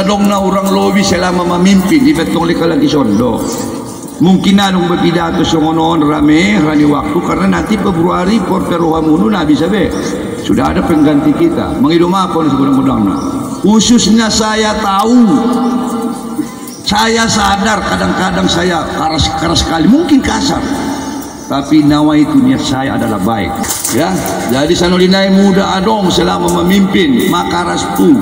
dong na orang lobi selama memimpin ibetong lika lagi sondo. Mungkin anong berpidato songonon rame rani waktu karena nanti Februari Porterohamunu nabi sabe sudah ada pengganti kita menghidup apa segudang-gudangnya. Khususnya saya tahu, saya sadar kadang-kadang saya keras sekali, mungkin kasar, tapi nawa itu niat saya adalah baik ya. Jadi Sanudinai muda adong selama memimpin maka restu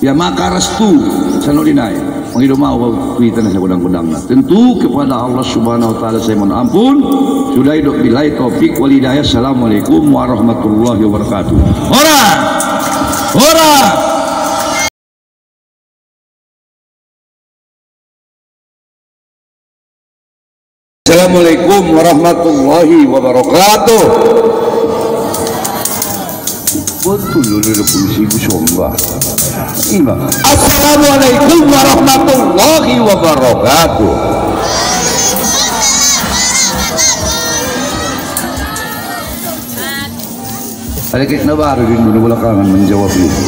ya, maka restu Sanudinai menghidup mau kita nasi gudang-gudangnya. Tentu kepada Allah Subhanahu Wa Taala saya mohon ampun. Sudah hidup bilai taufik wal hidayah. Assalamualaikum warahmatullahi wabarakatuh. Ora ora. Assalamualaikum warahmatullahi wabarakatuh. Betul ada polisi Busomba. Assalamualaikum warahmatullahi wabarakatuh. Ada kita baru di belakangan menjawab ini.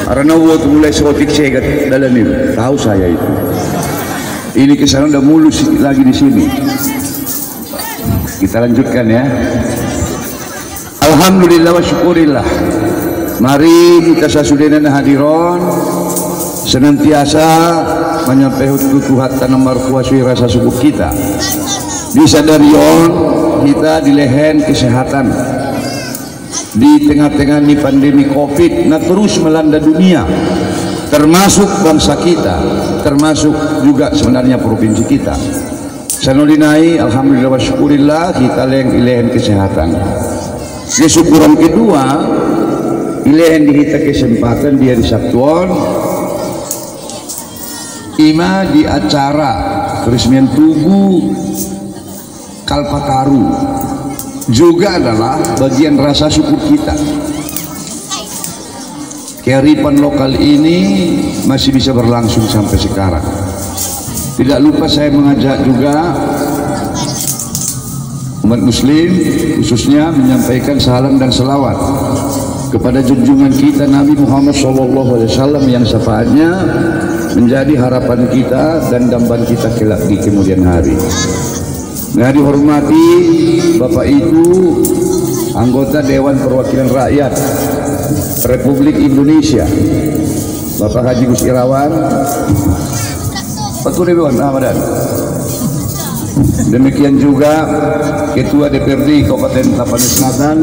Karena waktu mulai sotik segat dalam ini, tahu saya itu. Ini kesana udah mulus lagi di sini. Kita lanjutkan ya. Alhamdulillah wa syukurillah. Mari kita sasudenan hadiron senantiasa menyampaikan tutuhatan nomor kuasui rasa syukur kita. Di sadarion kita di lehen kesehatan di tengah-tengah ini pandemi Covid nah terus melanda dunia, termasuk bangsa kita, termasuk juga sebenarnya provinsi kita. Sanudinai alhamdulillah wa syukurillah kita lehen kesehatan. Kesyukuran kedua ilehen dihita kesempatan dia di Sabtuon ima di acara peresmian Tugu Kalpataru juga adalah bagian rasa syukur kita. Kearifan lokal ini masih bisa berlangsung sampai sekarang. Tidak lupa saya mengajak juga umat muslim khususnya menyampaikan salam dan selawat kepada junjungan kita Nabi Muhammad SAW yang syafaatnya menjadi harapan kita dan dambaan kita kelak di kemudian hari. Nah, dihormati Bapak Ibu anggota Dewan Perwakilan Rakyat Republik Indonesia, Bapak Haji Gus Irawan, Ketua Dewan Ramadan. Demikian juga Ketua DPRD Kabupaten Tapanuli Selatan,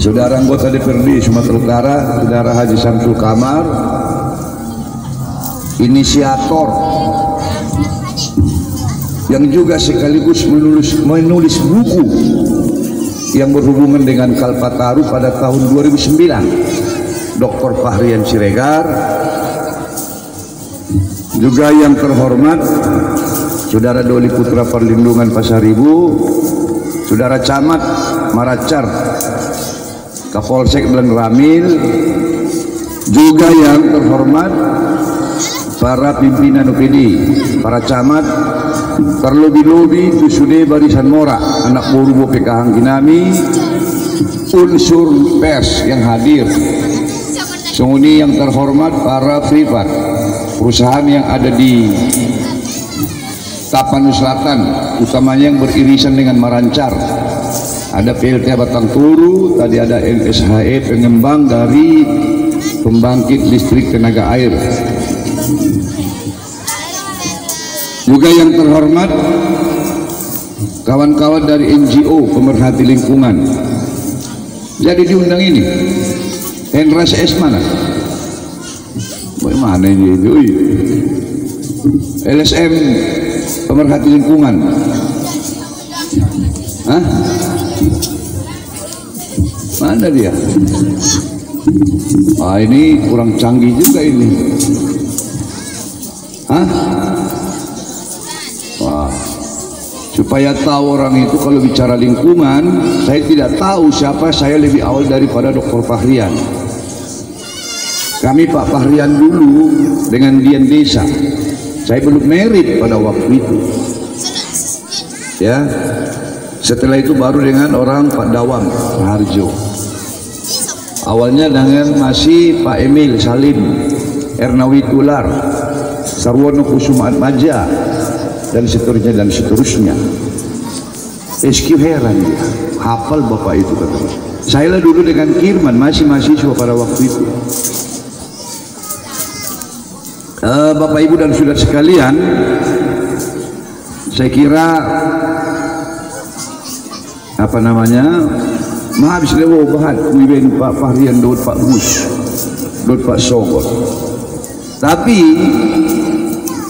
Saudara anggota DPRD Sumatera Utara, Saudara Haji Samsul Kamar, inisiator yang juga sekaligus menulis buku yang berhubungan dengan Kalpataru pada tahun 2009, Dr. Fahrian Siregar. Juga yang terhormat Saudara Doli Putra Perlindungan Pasaribu, Saudara Camat Maracar Kapolsek Belang Ramil, juga yang terhormat para pimpinan UPD, para camat, terlebih-lebih Tusude Barisan Mora, anak Borubo PKH Kinami, unsur pers yang hadir, Songoni yang terhormat para privat, perusahaan yang ada di Tapanuli Selatan, utamanya yang beririsan dengan Marancar. Ada PLT Batang Toru, tadi ada MSHE pengembang dari pembangkit listrik tenaga air. Juga yang terhormat kawan-kawan dari NGO pemerhati lingkungan. Jadi diundang ini Hendra CS mana? Bagaimana ini itu? LSM pemerhati lingkungan. Hah? Mana dia? Ah, ini kurang canggih juga ini. Hah? Wah. Supaya tahu orang itu kalau bicara lingkungan, saya tidak tahu siapa saya lebih awal daripada Dr. Fahrian. Kami Pak Fahrian dulu dengan Dian Desa. Saya belum merit pada waktu itu. Ya. Setelah itu baru dengan orang Pak Dawang Harjo. Awalnya dengan masih Pak Emil Salim, Ernawi Tular, Sarwono Kusuma Atmaja, dan seterusnya. SQ heran dia, hafal bapak itu katanya. Saya lah dulu dengan Kirman masih mahasiswa pada waktu itu. Bapak Ibu dan saudara sekalian, saya kira apa namanya, maaf sedewo bahat wiben Pak Fahrian dot Pak Gus dot Pak Sogot. Tapi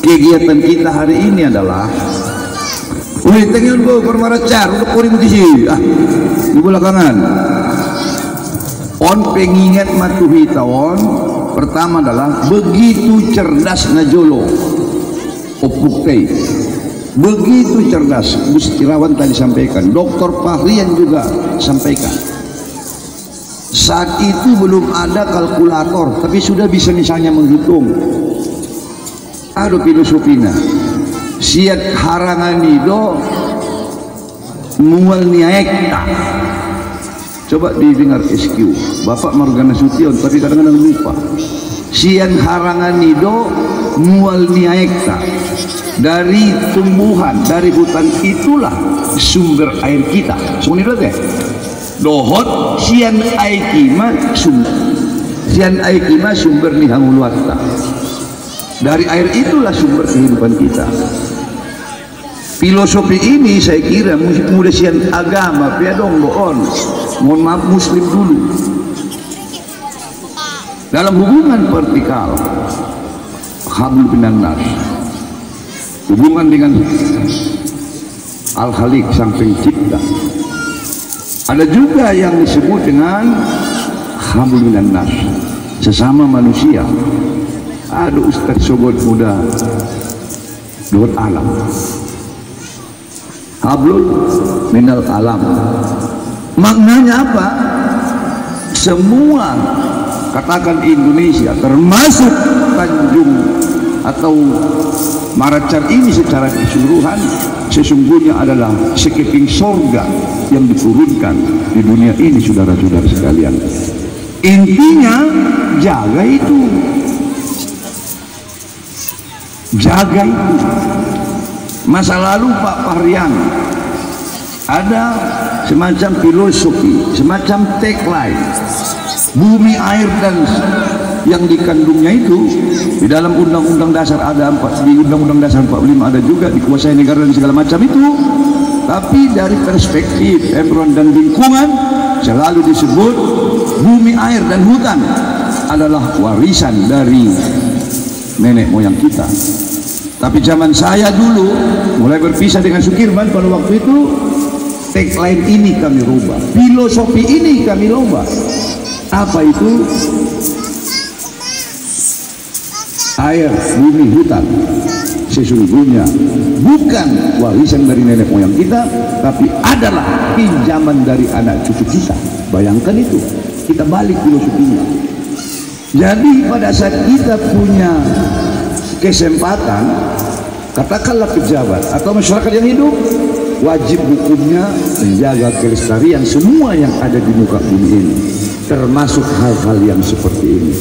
kegiatan kita hari ini adalah tengen go permaracar untuk korim di sini di belakangan on pengingat matuhi tawon. Pertama adalah begitu cerdas Najolo Opukei, begitu cerdas. Gus Irawan tadi sampaikan, Dr. Fahrian juga sampaikan, saat itu belum ada kalkulator tapi sudah bisa misalnya menghitung. Ada filosofinya siat harangan nido mual niaekta. Coba didengar SQ Bapak Margana Sution, tapi kadang-kadang lupa. Sian harangan nido mual niaekta. Dari tumbuhan, dari hutan itulah sumber air kita. Semuanya deh. Dohot sian aikima sumber nihanguluatta. Dari air itulah sumber kehidupan kita. Filosofi ini saya kira mudah sian agama piadong doon. Mohon maaf muslim dulu. Dalam hubungan vertikal hablum minan nas, hubungan dengan Al-Khaliq sang pencipta, ada juga yang disebut dengan hablum minan nas, sesama manusia. Ada Ustaz Sogot muda Dut alam, hablul minal alam. Maknanya apa? Semua, katakan Indonesia termasuk Tanjung atau Maracar ini secara keseluruhan sesungguhnya adalah sekeping sorga yang diturunkan di dunia ini, saudara-saudara sekalian. Intinya jaga itu, jaga itu. Masa lalu Pak Fahrian ada semacam filosofi, semacam tagline, bumi, air dan yang dikandungnya itu di dalam Undang-Undang Dasar ada di Undang-Undang Dasar 45 ada juga dikuasai negara dan segala macam itu. Tapi dari perspektif environment dan lingkungan selalu disebut bumi, air dan hutan adalah warisan dari nenek moyang kita. Tapi zaman saya dulu mulai berpisah dengan Sukirman pada waktu itu, tagline ini kami rubah, filosofi ini kami rubah. Apa itu? Air, bumi, hutan sesungguhnya bukan warisan dari nenek moyang kita, tapi adalah pinjaman dari anak cucu kita. Bayangkan itu, kita balik filosofinya. Jadi pada saat kita punya kesempatan, katakanlah pejabat atau masyarakat yang hidup, wajib hukumnya menjaga kelestarian semua yang ada di muka bumi ini, termasuk hal-hal yang seperti ini.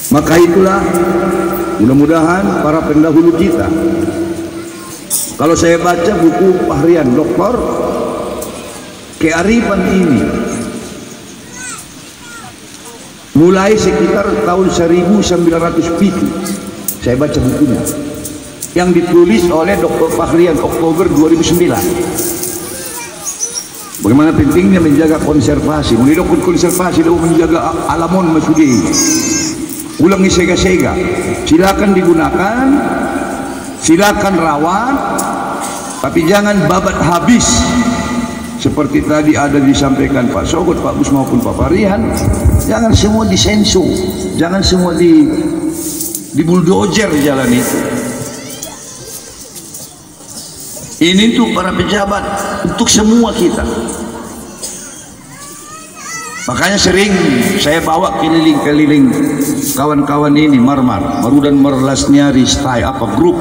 Maka itulah mudah-mudahan para pendahulu kita, kalau saya baca buku Fahrian Doktor, kearifan ini mulai sekitar tahun 1900 pitu. Saya baca bukunya yang ditulis oleh Dr. Fahrian Oktober 2009. Bagaimana pentingnya menjaga konservasi, menidokun konservasi dan menjaga alamon masudi. Ulangi sega-sega, silakan digunakan, silakan rawat, tapi jangan babat habis. Seperti tadi ada disampaikan Pak Sogot, Pak Gus maupun Pak Fahrian, jangan semua disensor, jangan semua di bulldozer jalan itu. Ini tuh para pejabat untuk semua kita. Makanya sering saya bawa keliling-keliling kawan-kawan ini Marudan Merlasnya Ristai apa grup.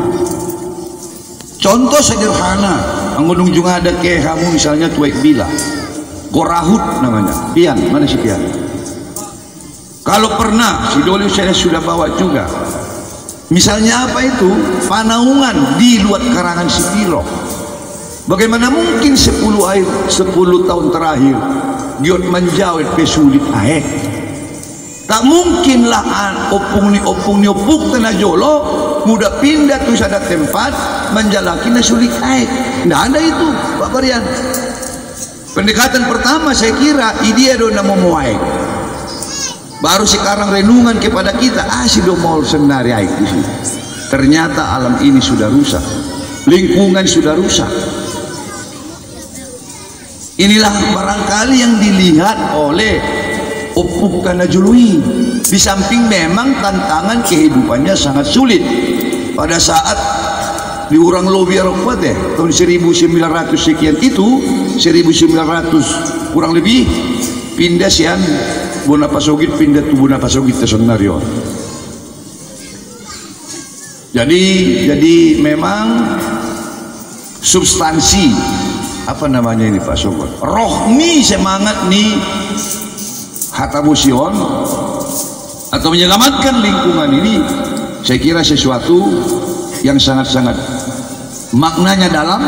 Contoh sederhana, mengunjung ada ke kamu misalnya tuaik bila. Korahut namanya. Pian, mana si Pian? Kalau pernah, si Doli saya sudah bawa juga. Misalnya apa itu? Panaungan di luar karangan si Piro. Bagaimana mungkin 10 tahun terakhir giot menjawab pesulit aek. Tak mungkinlah opung ni opuk tanah jolo mudah pindah tu ada tempat menjalaki nasulik aek. Tidak ada itu Pak Barian. Pendekatan pertama saya kira dia dona mau aek. Baru sekarang renungan kepada kita, si domol senari aek di sini. Ternyata alam ini sudah rusak, lingkungan sudah rusak. Inilah barangkali yang dilihat oleh Opuk Kanajului. Di samping memang tantangan kehidupannya sangat sulit. Pada saat di Urang Lobi Arafat tahun 1900 sekian itu, 1900 kurang lebih pindah sian Bonapasogit pindah tu Bonapasogit ke Senario. Jadi memang substansi apa namanya ini Pak Sobat, rohni semangat nih Hatabusion atau menyelamatkan lingkungan ini, saya kira sesuatu yang sangat-sangat maknanya dalam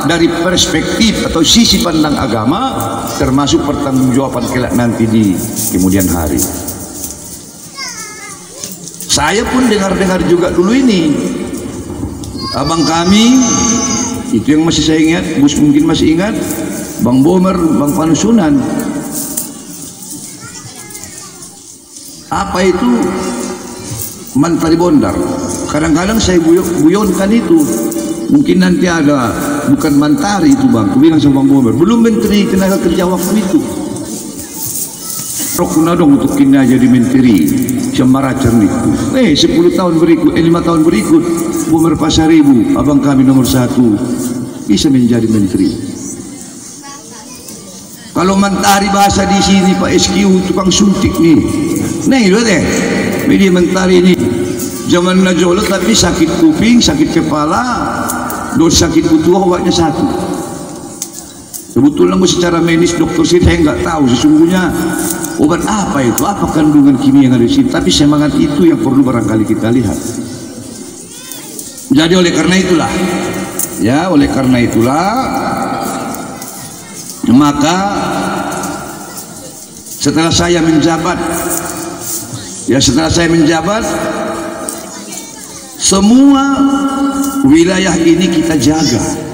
dari perspektif atau sisi pandang agama, termasuk pertanggungjawaban kelak nanti di kemudian hari. Saya pun dengar-dengar juga dulu ini abang kami itu yang masih saya ingat, Gus mungkin masih ingat, Bang Bomer, Bang Panusunan. Apa itu Mantari Bondar? Kadang-kadang saya guyonkan itu. Mungkin nanti ada, bukan Mantari itu Bang, aku bilang sama Bang Bomer, belum Menteri Tenaga Kerja waktu itu. Rokuna dong untuk kini jadi menteri Cemara Cernik. 10 tahun berikut, 5 tahun berikut, Bomer Pasaribu, abang kami nomor 1 bisa menjadi menteri. Kalau Mentari bahasa di sini Pak SQ tukang suntik nih. Nih lihat deh, media Mentari ini zaman najolo tapi sakit kuping, sakit kepala, dos sakit butuh obatnya satu. Kebetulan secara medis dokter sih saya nggak tahu sesungguhnya obat apa itu, apa kandungan kimia yang ada di sini. Tapi semangat itu yang perlu barangkali kita lihat. Jadi oleh karena itulah, maka setelah saya menjabat, semua wilayah ini kita jaga.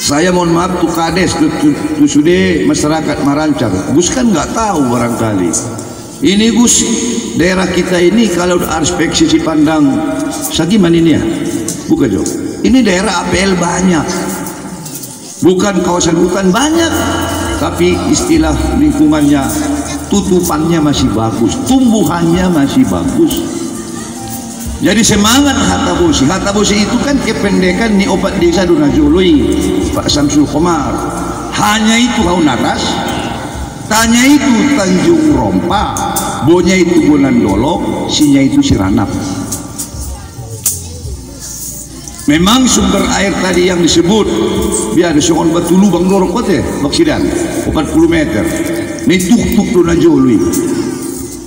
Saya mohon maaf tuh kades tuh sudah masyarakat Marancar, Gus kan nggak tahu barangkali. Ini Gus, daerah kita ini kalau aspek sisi pandang Sagiman ini ya, bukan Jo. Ini daerah APL banyak, bukan kawasan hutan banyak, tapi istilah lingkungannya, tutupannya masih bagus, tumbuhannya masih bagus. Jadi semangat Hatabosi itu kan kependekan nih obat desa Donajului Pak Samsul Komar. Hanya itu Haun Atas, tanya itu Tanjung Rompa, bonya itu Bonandolo, sinya itu Siranap. Memang sumber air tadi yang disebut biar songon Batulu Bang Dorok kote Baksidan 40 meter. Ini tuk-tuk Donajului.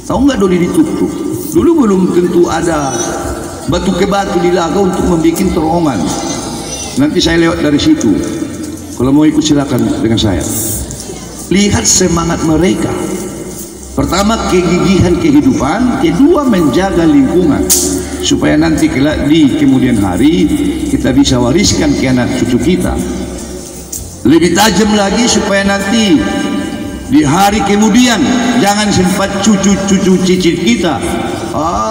Tahu nggak Doli dituk-tuk? Dulu belum tentu ada batu ke batu di laga untuk membuat terowongan. Nanti saya lewat dari situ. Kalau mau ikut silakan dengan saya. Lihat semangat mereka. Pertama kegigihan kehidupan, kedua menjaga lingkungan supaya nanti di kemudian hari kita bisa wariskan ke anak cucu kita. Lebih tajam lagi supaya nanti di hari kemudian jangan sempat cucu-cucu cicit kita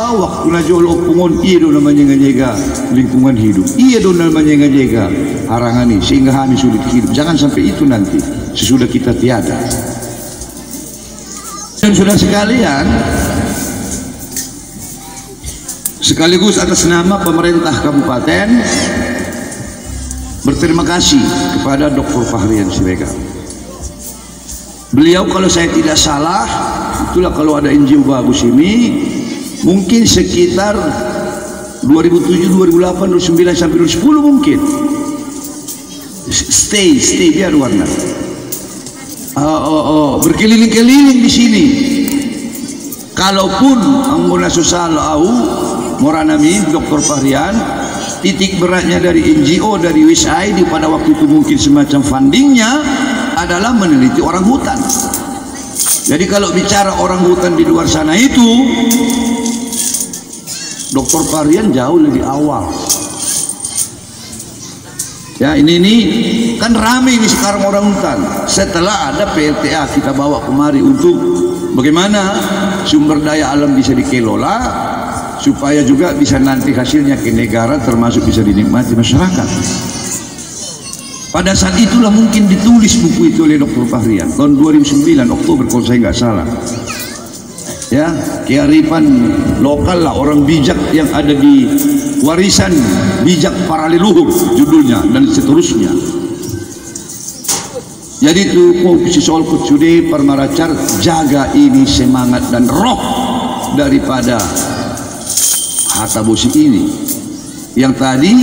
waktu najolo pungon iya do namanya ngajaga lingkungan hidup, iya do namanya ngajaga harangani sehingga kami sulit hidup. Jangan sampai itu nanti sesudah kita tiada. Dan sudah sekalian, sekaligus atas nama pemerintah kabupaten berterima kasih kepada Dr. Fahrian Siregar. Beliau kalau saya tidak salah, itulah kalau ada NGO bagus ini, mungkin sekitar 2007, 2008, 2009 sampai 2010 mungkin. Stay biar warna. berkeliling-keliling di sini. Kalaupun anggona sosial Moranami Dr. Fahrian, titik beratnya dari NGO, dari USAID pada waktu itu mungkin semacam fundingnya adalah meneliti orang hutan. Jadi kalau bicara orang hutan di luar sana itu, Dr. Fahrian jauh lebih awal. Ya, ini kan ramai ini sekarang orang hutan. Setelah ada PLTA kita bawa kemari untuk bagaimana sumber daya alam bisa dikelola supaya juga bisa nanti hasilnya ke negara, termasuk bisa dinikmati masyarakat. Pada saat itulah mungkin ditulis buku itu oleh Dr. Fahrian tahun 2009 Oktober kalau saya nggak salah. Ya, kearifan lokal lah, orang bijak yang ada di warisan bijak para leluhur judulnya, dan seterusnya. Jadi itu fokus soal kucude Parmaracar, jaga ini semangat dan roh daripada Hatta Bosi ini yang tadi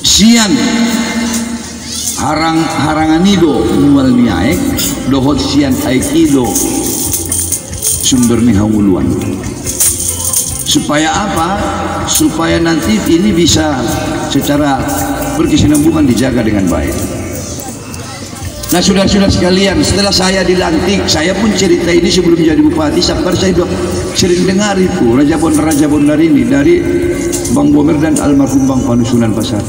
sian haranganido mual niaek dohot sian aikido sumber ni hawuluan. Supaya apa? Supaya nanti ini bisa secara berkesinambungan dijaga dengan baik. Nah, saudara-saudara sekalian, setelah saya dilantik, saya pun cerita ini sebelum jadi bupati. Sampai saya sering dengar itu Raja Bondar ini dari Bang Bomer dan almarhum Bang Panusunan Pasar.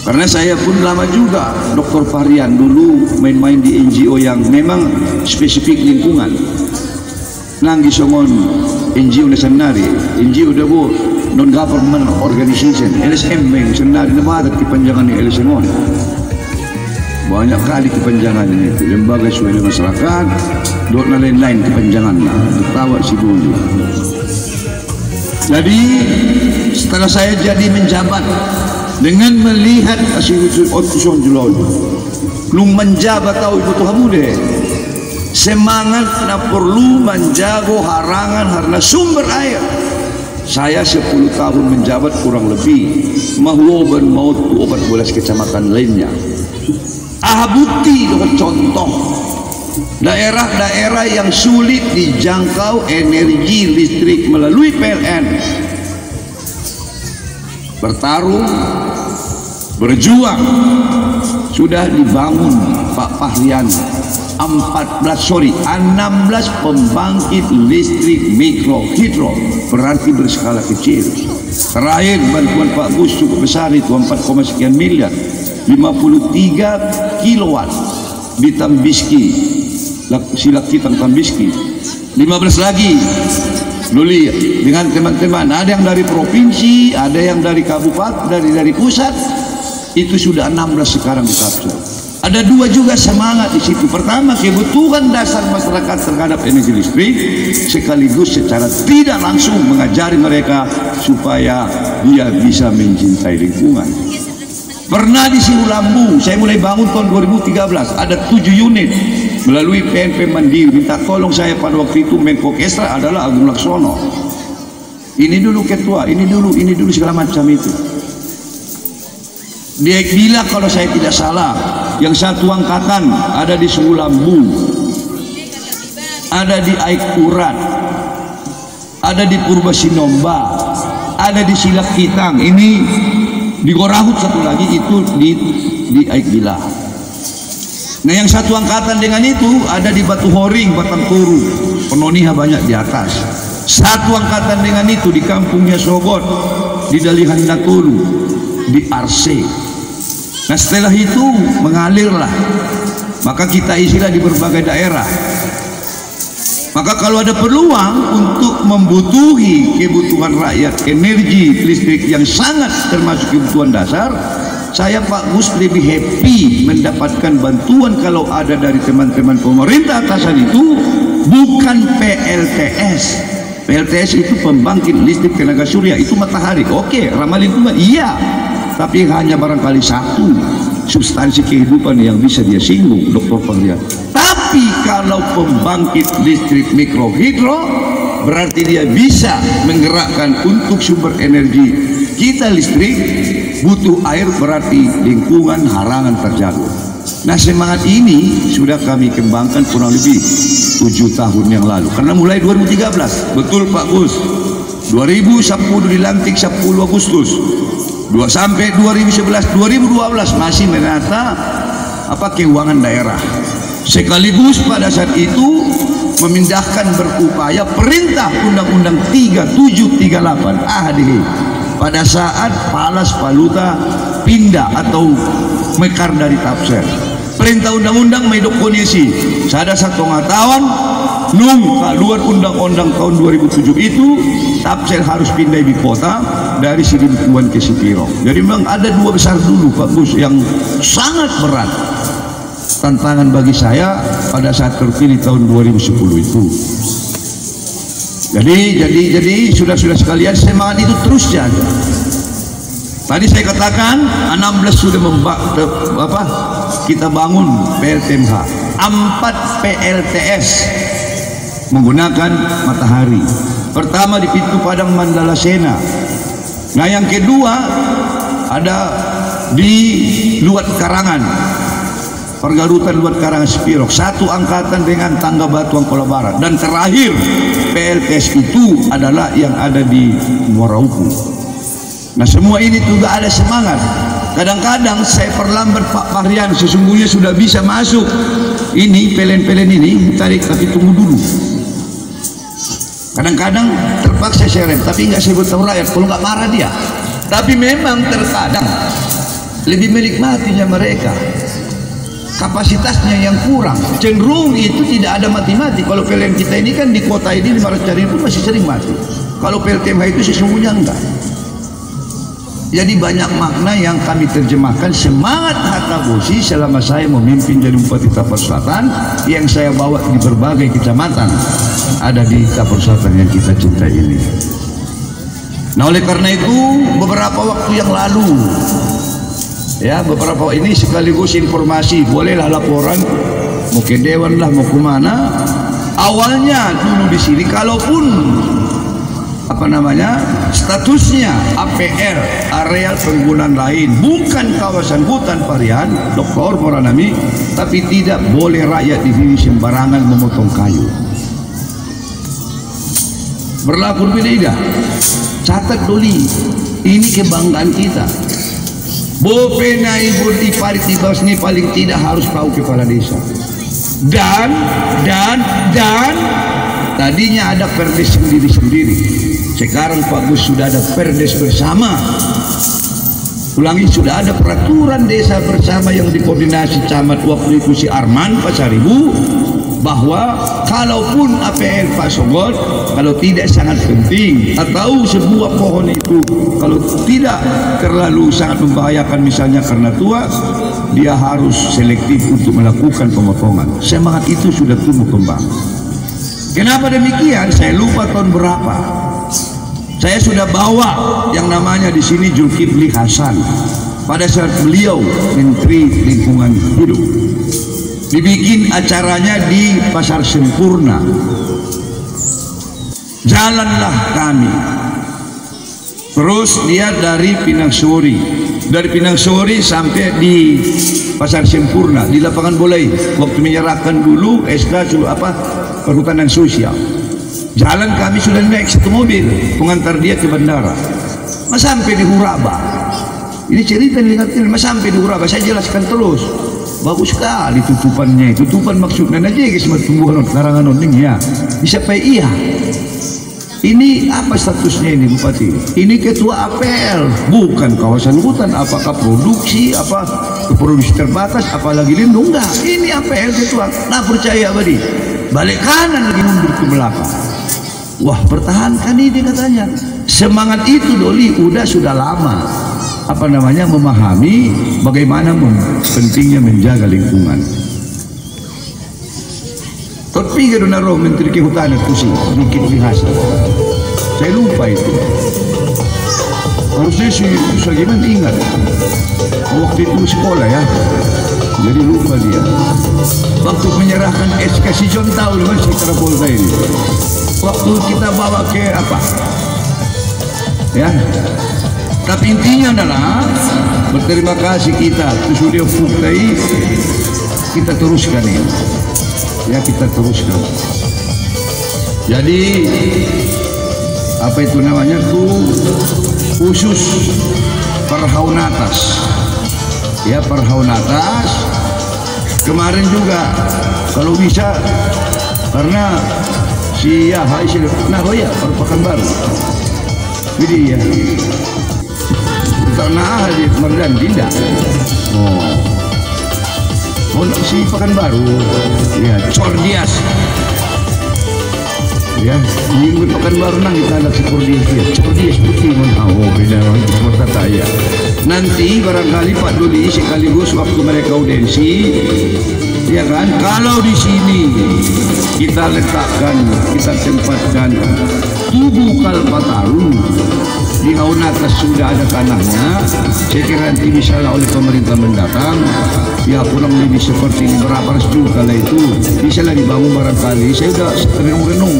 Karena saya pun lama juga Dr. Fahrian dulu main-main di NGO yang memang spesifik lingkungan. Nanggi songon NGO na senari, NGO dabo non-government organization, LSM yang senari na barat kepanjangan ni LSM. Banyak kali kepanjangannya itu, lembaga suara masyarakat, dot na lain-lain kepanjangan na, tertawa si dulu. Jadi setelah saya jadi menjabat, dengan melihat hasil utusan julol, nung menjabat tahu ibu Tuhan muda, semangat na perlu menjago harangan karena sumber air. Saya 10 tahun menjabat kurang lebih, mahloban maut 14 kecamatan lainnya. Bukti dengan contoh daerah-daerah yang sulit dijangkau energi listrik melalui PLN, bertarung, berjuang, sudah dibangun Pak Fahrian 16 pembangkit listrik mikrohidro, berarti berskala kecil. Terakhir bantuan Pak Gus cukup besar itu 4, sekian miliar, 53 kilowatt di Tambiski, Silakitang Tambiski, 15 lagi Luli dengan teman-teman, ada yang dari provinsi, ada yang dari kabupaten, dari pusat, itu sudah 16 sekarang dikapsul. Ada 2 juga semangat di situ. Pertama, kebutuhan dasar masyarakat terhadap energi listrik, sekaligus secara tidak langsung mengajari mereka supaya dia bisa mencintai lingkungan. Pernah di Sirulambu, saya mulai bangun tahun 2013, ada 7 unit melalui PNP Mandiri. Minta tolong saya pada waktu itu Menko Kesra adalah Agung Laksono. Ini dulu ketua, ini dulu segala macam itu. Dia bilang kalau saya tidak salah, yang satu angkatan ada di Sirulambu, ada di Aikurat, ada di Purbasinomba, ada di Silakitang, ini di Gorahut satu lagi itu di Aikbila. Nah, yang satu angkatan dengan itu ada di Batu Horing, Batang Toru, Penoniha banyak di atas. Satu angkatan dengan itu di kampungnya Sogot, di Dalihan Nakulu, di Arse. Nah, setelah itu mengalirlah, maka kita isilah di berbagai daerah. Maka kalau ada peluang untuk membutuhi kebutuhan rakyat energi listrik yang sangat termasuk kebutuhan dasar, saya Pak Gus lebih happy mendapatkan bantuan kalau ada dari teman-teman pemerintah atasan itu, bukan PLTS. PLTS itu pembangkit listrik tenaga surya, itu matahari, oke, ramah lingkungan, iya, tapi hanya barangkali satu substansi kehidupan yang bisa dia singgung, Dr. Fahrian. Tapi kalau pembangkit listrik mikrohidro, berarti dia bisa menggerakkan untuk sumber energi kita listrik, butuh air, berarti lingkungan harangan terjaga. Nah, semangat ini sudah kami kembangkan kurang lebih 7 tahun yang lalu. Karena mulai 2013, betul Pak Gus, 2010 dilantik 10 Agustus, sampai 2011, 2012 masih menata keuangan daerah. Sekaligus pada saat itu memindahkan berupaya perintah Undang-Undang 3738 AHDE pada saat Palas Paluta pindah atau mekar dari Tapser. Perintah undang-undang medok kondisi sada 1,5 tahun nung keluar undang-undang tahun 2007 itu Tapser harus pindah ibu kota dari Sidimpuan ke Sipirong. Jadi memang ada 2 besar dulu Pak Gus yang sangat berat tantangan bagi saya pada saat terpilih tahun 2010 itu. Jadi sudah sekalian, semangat itu terus jaga. Tadi saya katakan 16 sudah kita bangun PLTMH, 4 PLTS menggunakan matahari. Pertama di Pintu Padang Mandala Sena. Nah, yang kedua ada di Luat Karangan, Pergarutan Luat Karangan Sipirong, 1 angkatan dengan Tangga Batuang Kola Barat. Dan terakhir PLTS itu adalah yang ada di Muaraupu. Nah, semua ini juga ada semangat. Kadang-kadang saya perlambat Pak Fahrian, sesungguhnya sudah bisa masuk ini pelen-pelen ini tarik, tapi tunggu dulu. Kadang-kadang terpaksa saya rem, tapi nggak saya beritahu rakyat kalau nggak marah dia. Tapi memang terkadang lebih menikmatinya mereka, kapasitasnya yang kurang, cenderung itu tidak ada mati-mati. Kalau pelen kita ini kan di kota ini 500.000 masih sering mati. Kalau PLTMH itu sesungguhnya enggak. Jadi banyak makna yang kami terjemahkan semangat Hatta Bosi selama saya memimpin jadi Bupati Tapal Selatan, yang saya bawa di berbagai kecamatan ada di Tapal Selatan yang kita cintai ini. Nah, oleh karena itu beberapa waktu yang lalu, ya beberapa ini sekaligus informasi, bolehlah laporan mau ke Dewan lah mau kemana. Awalnya dulu di sini kalaupun statusnya APR, areal penggunaan lain, bukan kawasan hutan Parian, Dr. Moranami, tapi tidak boleh rakyat di sini sembarangan memotong kayu. Berlaku beda. Catat doli, ini kebanggaan kita. Bopena ibu di parit di bawah ini paling tidak harus tahu kepala desa. Dan tadinya ada perdes sendiri-sendiri. Sekarang Pak Gus sudah ada perdes bersama. Ulangi, sudah ada peraturan desa bersama yang dikoordinasi camat waktu itu si Arman Pasaribu, bahwa kalaupun APL Pak Sogot, kalau tidak sangat penting atau sebuah pohon itu kalau tidak terlalu sangat membahayakan misalnya karena tua, dia harus selektif untuk melakukan pemotongan. Semangat itu sudah tumbuh kembang. Kenapa demikian? Saya lupa tahun berapa. Saya sudah bawa yang namanya di sini Zulkifli Hasan pada saat beliau Menteri Lingkungan Hidup. Dibikin acaranya di Pasar Sempurna. Jalanlah kami. Terus dia dari Pinang Sori sampai di Pasar Sempurna di lapangan bola. Waktu menyerahkan dulu SK perhutanan sosial. Jalan kami sudah naik 1 mobil pengantar dia ke bandara. Mas sampai di Huraba. Ini cerita diingatin, mas sampai di Huraba. Saya jelaskan terus. Bagus sekali tutupannya. Tutupan maksudnya aja guys, tumbuhan karangan oning ya. Bisa pay iya. Ini apa statusnya ini Bupati? Ini ketua APL, bukan kawasan hutan. Apakah produksi, produksi terbatas, apalagi lindung? Enggak. Ini APL ketua. Nah, percaya abadi. Balik kanan lagi mundur ke belakang. Wah, pertahankan ini katanya. Semangat itu doli sudah lama memahami bagaimana pentingnya menjaga lingkungan. Tapi karena Menteri Kehutanan itu sih Zulkifli Hasan. Saya lupa itu. Harusnya si Sagiman ingat. Waktu itu sekolah ya. Jadi lupa dia. Waktu menyerahkan SK si John tahu dengan si Travolta ini. Waktu kita bawa ke ya. Tapi intinya adalah berterima kasih kita sudah fukai, kita teruskan ini. Ya, kita teruskan. Jadi apa itu namanya tuh, khusus Perhaunatas. Ya, Perhaunatas kemarin juga kalau bisa, karena si Yahai ya Pekanbaru. Jadi ya tanah di Merdan tidak. Oh, si Pekanbaru ya Cordias. Ya, minggu Pekanbaru nang kita ada si Cordias ya. Cordias putih beda itu kota ya. Nanti barangkali Pak Dodi sekaligus waktu mereka audiensi, ya kan, kalau di sini kita letakkan, kita tempatkan tubuh Kalpataru di Haunatas sudah ada tanahnya, saya kira nanti bisa oleh pemerintah mendatang ya kurang lebih seperti ini, berapa restu kala itu bisa lah dibangun barangkali. Saya sudah renung-renung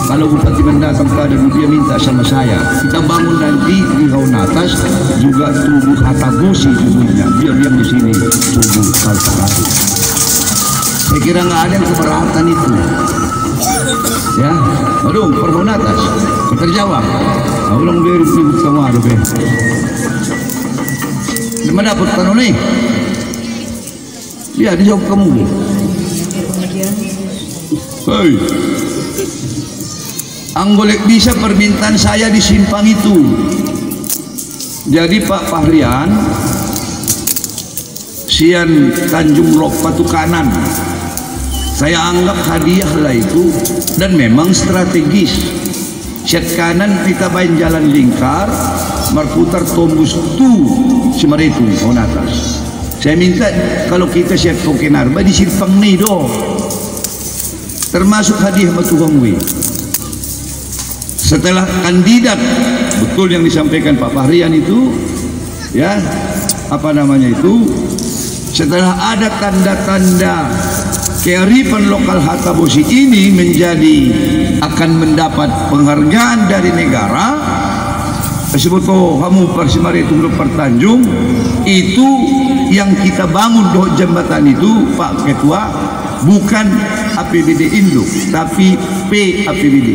kalau bupati mendatang pada dia minta sama saya, kita bangun nanti di Haunatas juga tubuh Hatabusi tubuhnya, biar di sini tubuh Kalpataru. Saya kira nggak ada yang keberatan itu. Ya, aduh, Perhaunatas terjawab. Ulang beri ribut kamu ada be. Dimana dapat tanah nih? Dia dijawab kamu. Hei, anggolek bisa permintaan saya di simpang itu. Jadi Pak Fahrian, Sian Tanjung Lok Patu Kanan, saya anggap hadiah lah itu, dan memang strategis. Set kanan kita main jalan lingkar, marputar tombus tu Simaretu Haunatas. Saya minta kalau kita siap Kokenarba di simpang nih do, termasuk hadiah Matuhang Wi. Setelah kandidat betul yang disampaikan Pak Fahrian itu, ya apa namanya itu, setelah ada tanda-tanda kearifan lokal Hatabusi ini menjadi akan mendapat penghargaan dari negara, sebut kamu Persimaretu Pertanjung itu yang kita bangun doh jembatan itu Pak Ketua, bukan APBD Induk tapi PAPBD.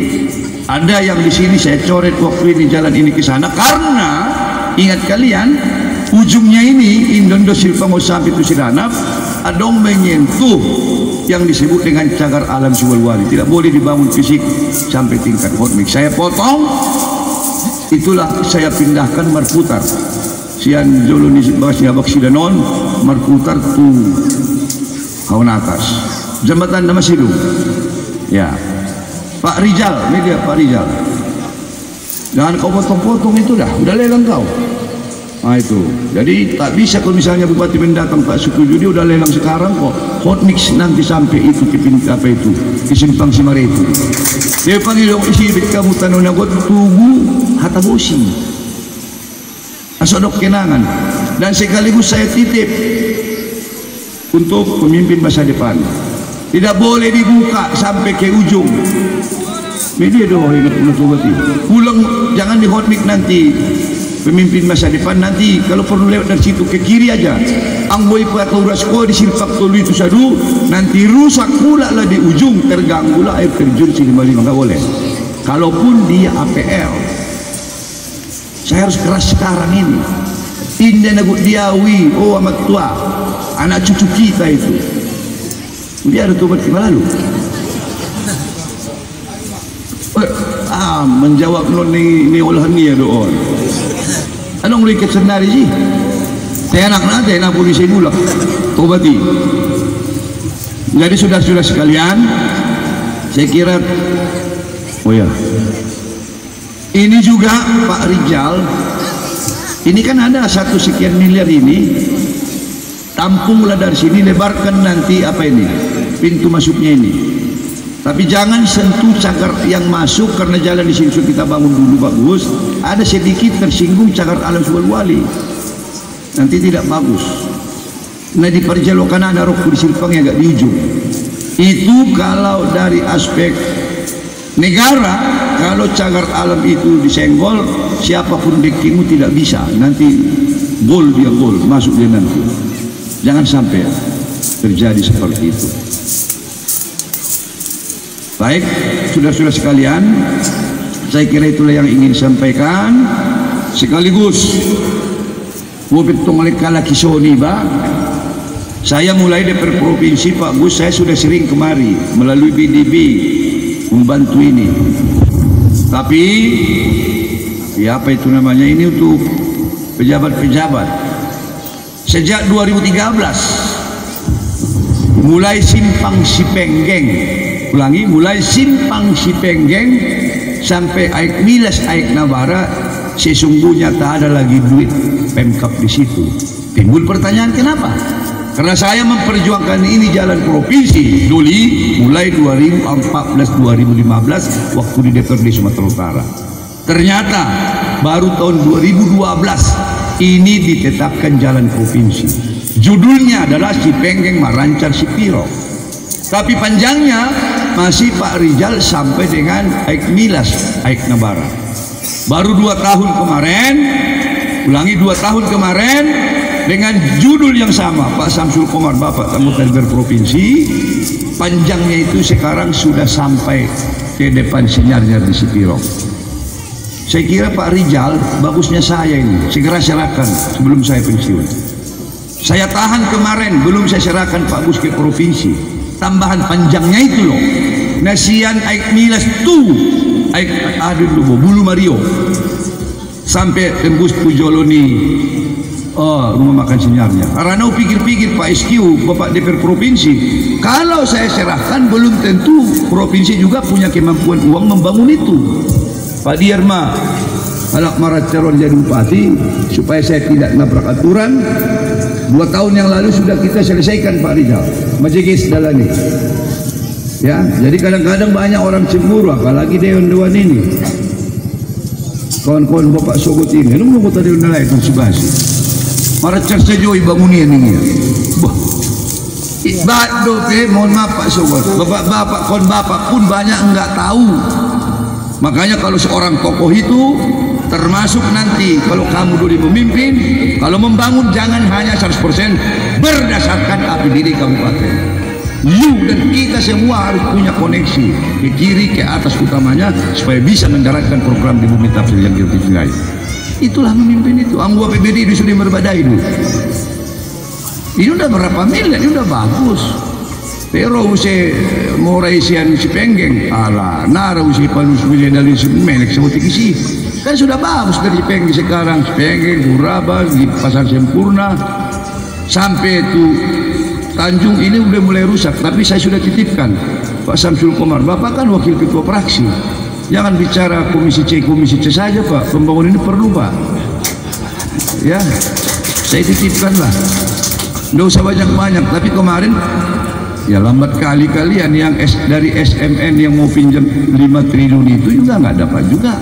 Ada yang di sini saya coret waktu ini jalan ini ke sana karena ingat kalian ujungnya ini Indondo Silpango sampai Tusiranap adong menyentuh yang disebut dengan cagar alam Suwalwali, tidak boleh dibangun fisik sampai tingkat hot mix. Saya potong, itulah saya pindahkan marputar sian joloni bahasnya Baksidanon marputar tu Haunatas jembatan nama Sidung. Ya Pak Rizal, ini dia Pak Rizal, jangan kau potong-potong itu udah lelang kau. Nah itu, jadi tak bisa kalau misalnya bupati mendatang Pak Sukuju dia udah lelang sekarang kok hot mix nanti sampai itu ke pintu apa itu di simpang Simaretu. Dia panggil dong isi kamu tanah nagot tubuh Hatabusi, asodok kenangan, dan sekaligus saya titip untuk pemimpin masa depan tidak boleh dibuka sampai ke ujung. Media doh ingat pulang jangan di hot mix nanti. Pemimpin masa depan nanti kalau perlu lewat dari situ ke kiri aja. Angboy Patu Rasko di Silpak Tolu itu sadu nanti rusak pula lah di ujung, terganggu lah air terjun sini Bali, nggak boleh. Kalaupun dia APL, saya harus keras sekarang ini. Indah nagut diawi, oh amat tua, anak cucu kita itu. Dia ada tobat kemana lalu? Menjawab non ni olahan ni ya doon. Anong liket sendiri sih? Tenak nanti, nak polisi bulak, tobati. Jadi sudah sekalian, saya kira, oh ya, ini juga Pak Rizal, ini kan ada 1 sekian miliar ini, tampunglah dari sini, lebarkan nanti apa ini, pintu masuknya ini. Tapi jangan sentuh cagar yang masuk karena jalan di sini kita bangun dulu bagus. Ada sedikit tersinggung cagar alam Suwalwali, nanti tidak bagus. Nah di perjalokan ada rok di Silpang yang agak di ujung. Itu kalau dari aspek negara, kalau cagar alam itu disenggol, siapapun dekimu tidak bisa. Nanti gol dia gol, masuk dia nanti. Jangan sampai terjadi seperti itu. Baik, saudara-saudara sekalian, saya kira itulah yang ingin sampaikan. Sekaligus wabitong kala kisoni ba, saya mulai dari provinsi Pak Gus, saya sudah sering kemari melalui BDB membantu ini. Tapi ya apa itu namanya, ini untuk pejabat-pejabat. Sejak 2013 mulai simpang Sipenggeng, ulangi, mulai simpang Sipenggeng sampai Aik Milas Aik Nabara, sesungguhnya tak ada lagi duit Pemkap di situ. Timbul pertanyaan kenapa? Karena saya memperjuangkan ini jalan provinsi duli mulai 2014-2015 waktu di DPRD Sumatera Utara. Ternyata baru tahun 2012 ini ditetapkan jalan provinsi. Judulnya adalah Sipenggeng Marancar Sipiro. Tapi panjangnya masih Pak Rizal sampai dengan Aik Milas Aik Nabara. Baru 2 tahun kemarin, ulangi 2 tahun kemarin, dengan judul yang sama, Pak Samsul Komar, Bapak anggota DPR provinsi, panjangnya itu sekarang sudah sampai ke depan Sinyar-Nyar di Sipiro. Saya kira Pak Rizal, bagusnya saya ini segera serahkan sebelum saya pensiun. Saya tahan kemarin, belum saya serahkan Pak Gus ke provinsi. Tambahan panjangnya itu loh, Nasian Aik Milas tuh, Aik Bulu Mario, sampai tembus Pujoloni, rumah makan Sinyarnya. Karena pikir-pikir Pak SQ, Bapak DPR provinsi, kalau saya serahkan belum tentu provinsi juga punya kemampuan uang membangun itu. Pak Diyarma alak marat calon jadi bupati, supaya saya tidak nabrak aturan. 2 tahun yang lalu sudah kita selesaikan Pak Rizal, Majegis Dalani. Ya, jadi kadang-kadang banyak orang cemburu, apalagi dewan-dewan ini. Kawan-kawan Bapak Sogot ini, lu mau tadi nilai konsumasi. Marat cerita joi bangunin ini. Bah, ibadu mohon maaf Pak Sogot. Bapak-bapak, kawan bapak pun banyak enggak tahu. Makanya kalau seorang tokoh itu termasuk nanti kalau kamu dulu memimpin, kalau membangun jangan hanya 100% berdasarkan APBD kabupaten. You dan kita semua harus punya koneksi ke kiri ke atas utamanya supaya bisa menjalankan program di Bumi Tafsir yang kita. Itulah memimpin itu. Anggu APBD itu sudah berbadai dulu. Ini udah berapa miliar, ini udah bagus. Pero usia morai sian Sipenggeng, ala nara usia panus miliar dari Simenek seperti kisi. Kan sudah bagus dari Sipenggeng sekarang, Sipenggeng, Suraba, di Pasar Sempurna, sampai itu Tanjung ini udah mulai rusak. Tapi saya sudah titipkan Pak Samsul Komar, Bapak kan wakil ketua fraksi, jangan bicara komisi C saja Pak, pembangunan ini perlu Pak. Ya, saya titipkan lah, nggak usah banyak-banyak. Tapi kemarin ya lambat kali kalian yang dari SMN yang mau pinjam 5 triliun itu juga nggak dapat juga.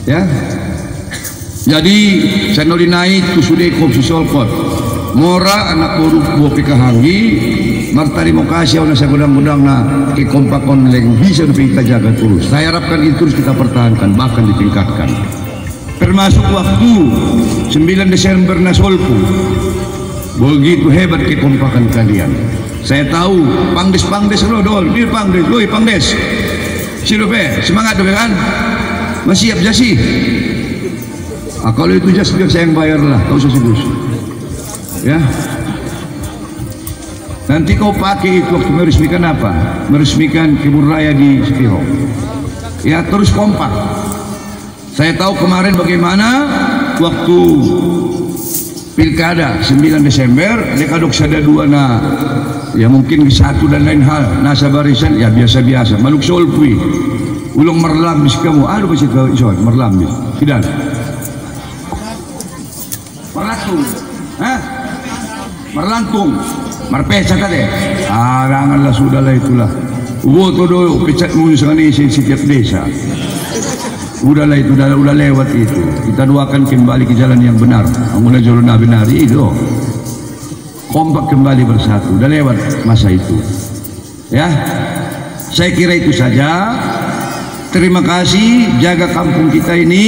Ya, jadi saya nolin naik tu sudah kopsi solkot mora anak baru buah pikahangi martari mau kasih orang saya gudang-gudang na ke kompak online bisa kita jaga terus. Saya harapkan itu terus kita pertahankan bahkan ditingkatkan. Termasuk waktu 9 Desember nasolku, begitu hebat kekompakan kalian. Saya tahu pangdes rodol, dia pangdes, sirupe semangat tuh kan, masih siap jasi. Kalau itu jas biar saya yang bayar lah, kau usah sibuk. Ya, nanti kau pakai itu waktu meresmikan apa? Meresmikan kebun raya di Sipiro. Ya terus kompak. Saya tahu kemarin bagaimana waktu Pilkada 9 Desember dekadok sada dua na ya mungkin satu dan lain hal nasa barisan ya biasa-biasa maluk solpui ulung merlambis kamu aduh masih kau iso merlambis tidak merlantung marpesa tadi janganlah sudahlah itulah todo pecat musuh ini setiap desa. Udahlah itu, udah lewat itu. Kita doakan kembali ke jalan yang benar. Amuna jalan benar itu. Kompak kembali bersatu. Udah lewat masa itu. Ya, saya kira itu saja. Terima kasih. Jaga kampung kita ini.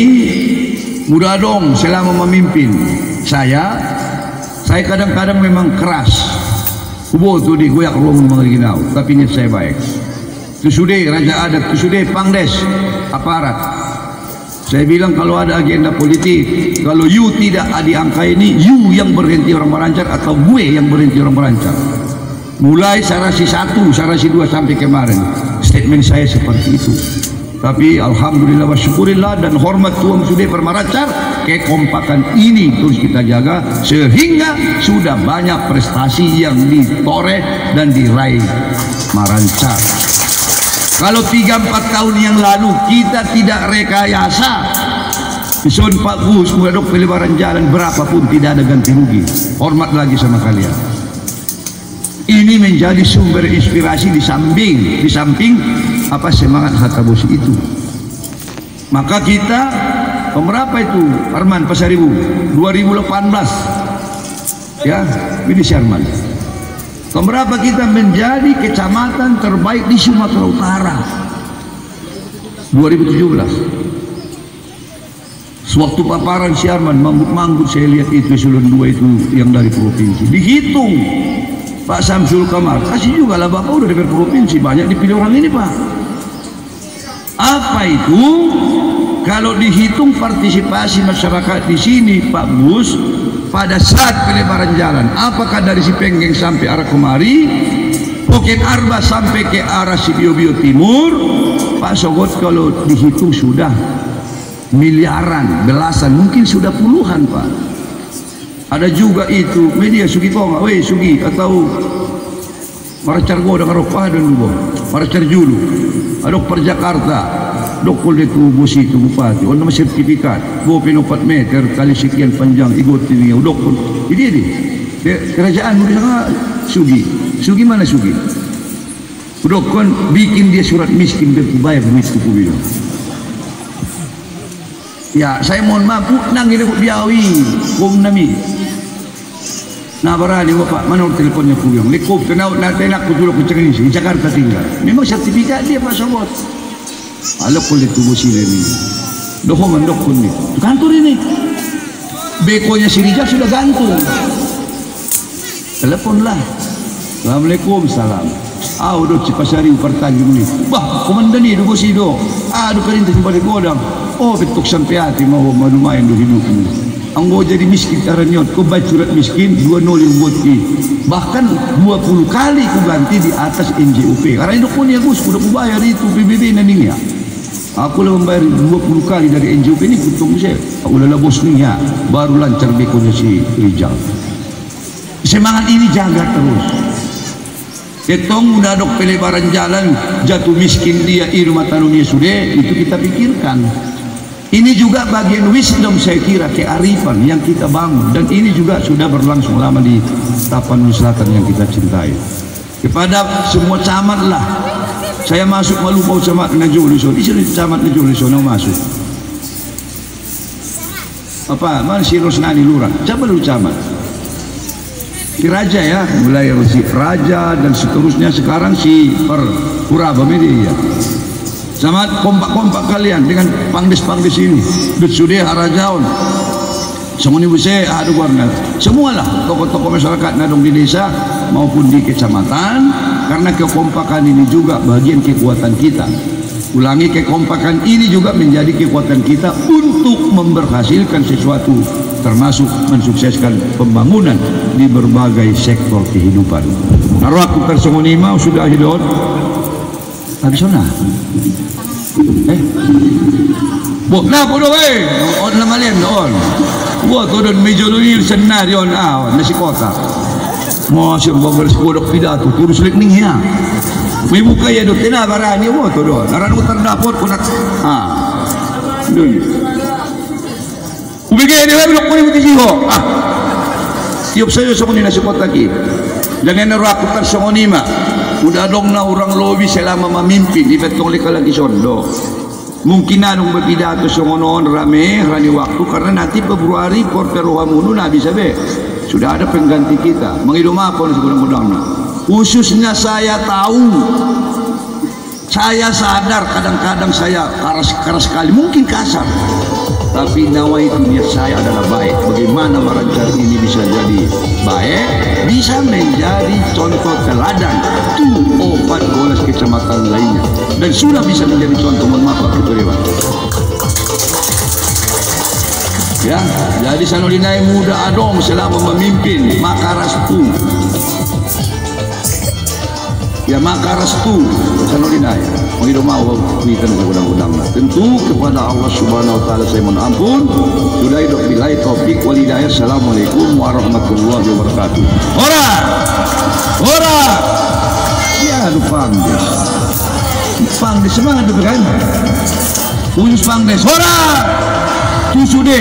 mudah dong selama memimpin saya kadang-kadang memang keras. Kubo tu di goyak ruang menginau, tapi niat saya baik. Tu sudah raja adat, tu sudah pangdes aparat. Saya bilang kalau ada agenda politik, kalau you tidak di angka ini, you yang berhenti orang melancar atau gue yang berhenti orang melancar. Mulai sarasi 1, sarasi 2 sampai kemarin statement saya seperti itu. Tapi alhamdulillah wa syukurillah dan hormat Tuan Sudir Permarancar, kekompakan ini terus kita jaga sehingga sudah banyak prestasi yang ditoreh dan diraih Marancar. Kalau 3-4 tahun yang lalu kita tidak rekayasa, Ison Pak Gus mengaduk pelebaran jalan berapapun tidak ada ganti rugi. Hormat lagi sama kalian. Ini menjadi sumber inspirasi di samping apa semangat Hatta Bos itu. Maka kita berapa itu Arman Pasaribu 2018 ya, ini si Arman. Berapa kita menjadi kecamatan terbaik di Sumatera Utara 2017. Sewaktu paparan si Arman manggut saya lihat itu eselon 2 itu yang dari provinsi dihitung. Pak Samsul Kamar, kasih juga lah Bapak udah dari provinsi, banyak dipilih orang ini Pak. Apa itu? Kalau dihitung partisipasi masyarakat di sini Pak Gus pada saat pelebaran jalan, apakah dari si Penggeng sampai arah kemari, Poket Arba sampai ke arah si Bio-Bio Timur, Pak Sogot kalau dihitung sudah miliaran, belasan, mungkin sudah puluhan Pak. Ada juga itu media Sugi Ponga, weh Sugi atau Maracar go dengan Ropa dan Dubo, Maracar Julu, ada per Jakarta, dokol itu bos itu bupati, on nama sertifikat, bo 4 meter kali sekian panjang, igot ini, dokol, ini kerajaan udah Sugi mana Sugi? Dokol bikin dia surat miskin berbayar duit itu bilang. Ya, saya mohon maaf, nang ini biawi, nami. Nah, barali Bapak, mana teleponnya ku bilang, lekop kenal nanti nak ku dulu ke di Jakarta tinggal. Memang sertifikat dia Pak Sobat. Ala kulit tubuh sini ini. Dokumen ini. Kantor ini. Bekonya si Rijal sudah gantung. Teleponlah. Assalamualaikum, salam. Udah Cipasari Pertanjung ni. Bah, komandan ni dugo sido. Aduh karin tadi balik godang. Oh, betuk sampai hati mau lumayan do hidupmu. Anggo jadi miskin caranyot, ku baca surat miskin 20 yang buat bahkan 20 kali ku ganti di atas NJUP. Karena itu pun ya Gus, udah ku bayar itu PBB nanti ya. Aku lah membayar 20 kali dari NJUP ini kutung saya. Aku lah bos ni ya, baru lancar bekonya si Rijal. Semangat ini jaga terus. Ketong udah dok pelebaran jalan, jatuh miskin dia irma tanunya sudah, itu kita pikirkan. Ini juga bagian wisdom saya kira, kearifan yang kita bangun, dan ini juga sudah berlangsung lama di Tapanuli Selatan yang kita cintai. Kepada semua camat lah, saya masuk Malupau camat Najoluson, isi camat Najoluson yang masuk. Apa? Mana si Rosnani Lurah? Siapa lu camat? Si Raja ya, mulai si Raja dan seterusnya sekarang si Puraba media. Selamat kompak-kompak kalian dengan pangdes-pangdes ini. Dut sudah harajaun. Semua ini saya ada warna. Semualah tokoh-tokoh masyarakat nadong di desa maupun di kecamatan, karena kekompakan ini juga bagian kekuatan kita. Ulangi, kekompakan ini juga menjadi kekuatan kita untuk memberhasilkan sesuatu, termasuk mensukseskan pembangunan di berbagai sektor kehidupan. Naruh aku tersengonima sudah hidup. Habis sana. Bok na po doon on na malian doon. Buat ko doon medyo luil senaryo na nasi kota. Mo siya bagal kodok pidato turus likning ya. May muka ya doon tinabarani mo to doon. Naran utar dapot ko na doon. Ubigay ni Weblo ko ni Mutisiho. Tiup sayo sa kunin nasi kota ki. Jangan naruak utar sa kunima. Udah dong na orang lobby selama memimpin di betong lika lagi sondo. Mungkin anong berpidato sa ngonon rame rani waktu karena nanti Februari Porterohamuno na bisa be. Sudah ada pengganti kita. Mengidumapon segudang-gudangnya. Khususnya saya tahu, saya sadar kadang-kadang saya keras sekali, mungkin kasar. tapi nawaitu niat saya adalah baik. Bagaimana merancang ini bisa jadi baik, bisa menjadi contoh teladan tuh 14 kecamatan lainnya, dan sudah bisa menjadi contoh. Mohon maaf Pak Ketua Dewan. Ya, jadi Sanudinai muda adong selama memimpin maka restu. Ya maka restu Sanudinai menghidup mau kuitan undang-undang. Tentu kepada Allah Subhanahu wa taala saya mohon ampun. Sudah hidup bilai taufik wal hidayah. Assalamualaikum warahmatullahi wabarakatuh. Ora. Ora. Ya lupa Pangdes. Pangdes semangat betul kan? Khusus Pangdes. Ora. Tusude.